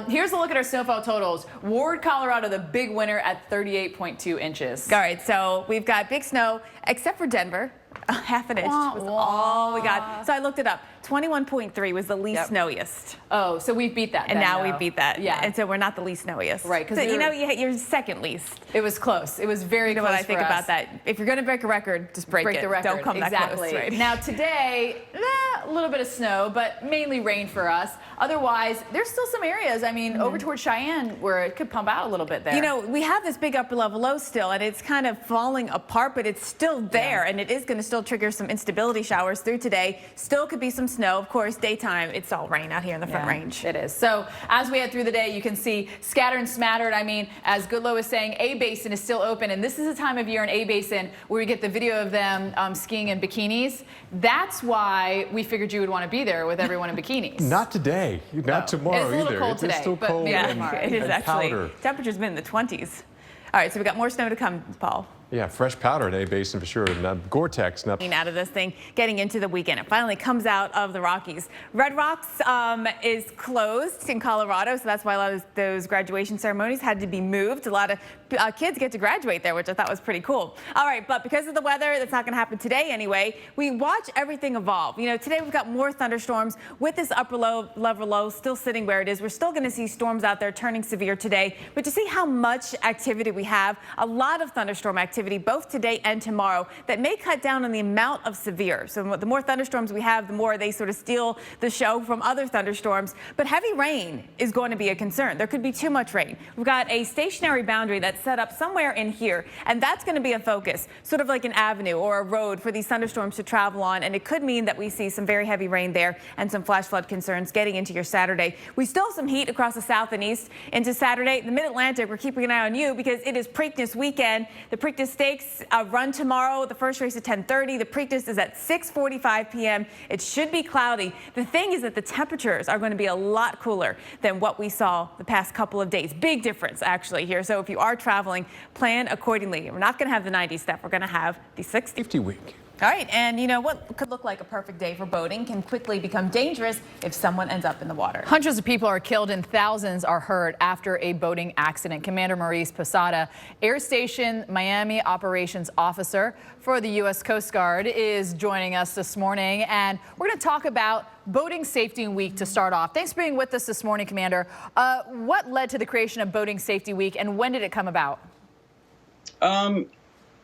Here's a look at our snowfall totals. Ward, Colorado, the big winner at 38.2 inches. All right, so we've got big snow, except for Denver. Half an inch was all we got. So I looked it up. 21.3 was the least snowiest. Oh, so we beat that. And now though. we beat that. Yeah. And so we're not the least snowiest. Right. So, you're second least. It was close. It was very close. What I think about that. If you're going to break a record, just break it. The record. Don't come exactly. that close. Right? Now today, a little bit of snow, but mainly rain for us. Otherwise, there's still some areas, I mean, over towards Cheyenne where it could pump out a little bit there. You know, we have this big upper level low still, and it's kind of falling apart, but it's still there, and it is going to still trigger some instability showers through today. Still could be some snow. Of course, daytime, it's all rain out here in the Front Range. It is. So as we head through the day, you can see scattered and smattered. I mean, as Goodlow is saying, A Basin is still open, and this is a time of year in A Basin where we get the video of them skiing in bikinis. That's why we figured you would want to be there with everyone in bikinis. Not today. Not tomorrow it's a little either. Cold today, it's still but cold. Yeah, it is actually. Powder. Temperature's been in the 20s. All right, so we got more snow to come, Paul. Yeah, fresh powder in A Basin for sure. Gore-Tex. Out of this thing, getting into the weekend. It finally comes out of the Rockies. Red Rocks is closed in Colorado, so that's why a lot of those graduation ceremonies had to be moved. A lot of kids get to graduate there, which I thought was pretty cool. All right, but because of the weather, that's not going to happen today anyway. We watch everything evolve. You know, today we've got more thunderstorms with this upper level low still sitting where it is. We're still going to see storms out there turning severe today, but to see how much activity we have, a lot of thunderstorm activity both today and tomorrow that may cut down on the amount of severe. So the more thunderstorms we have, the more they sort of steal the show from other thunderstorms. But heavy rain is going to be a concern. There could be too much rain. We've got a stationary boundary that's set up somewhere in here, and that's going to be a focus, sort of like an avenue or a road for these thunderstorms to travel on. And it could mean that we see some very heavy rain there and some flash flood concerns getting into your Saturday. We still have some heat across the south and east into Saturday. The Mid-Atlantic, we're keeping an eye on you because it is Preakness weekend. The Preakness Stakes run tomorrow. The first race at 10:30. The Preakness is at 6:45 p.m. It should be cloudy. The thing is that the temperatures are going to be a lot cooler than what we saw the past couple of days. Big difference actually here. So if you are traveling, plan accordingly. We're not going to have the 90 stuff. We're going to have the 60. 50 week. All right, and you know what could look like a perfect day for boating can quickly become dangerous if someone ends up in the water. Hundreds of people are killed and thousands are hurt after a boating accident. Commander Maurice Posada, Air Station Miami Operations Officer for the U.S. Coast Guard, is joining us this morning, and we're going to talk about Boating Safety Week to start off. Thanks for being with us this morning, Commander. What led to the creation of Boating Safety Week, and when did it come about?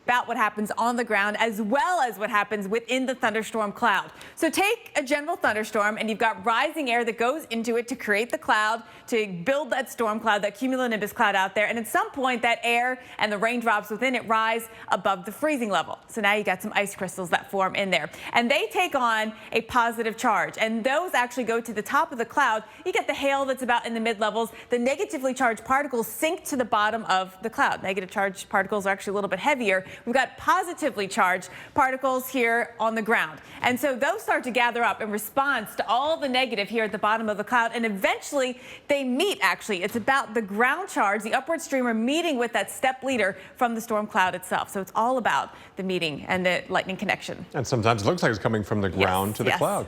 About what happens on the ground as well as what happens within the thunderstorm cloud. So take a general thunderstorm and you've got rising air that goes into it to create the cloud, to build that storm cloud, that cumulonimbus cloud out there. And at some point that air and the raindrops within it rise above the freezing level. So now you got some ice crystals that form in there and they take on a positive charge. And those actually go to the top of the cloud. You get the hail that's about in the mid levels. The negatively charged particles sink to the bottom of the cloud. Negative charged particles are actually a little bit heavier. We've got positively charged particles here on the ground. And so those start to gather up in response to all the negative here at the bottom of the cloud. And eventually they meet, actually. It's about the ground charge, the upward streamer meeting with that step leader from the storm cloud itself. So it's all about the meeting and the lightning connection. And sometimes it looks like it's coming from the ground to the cloud.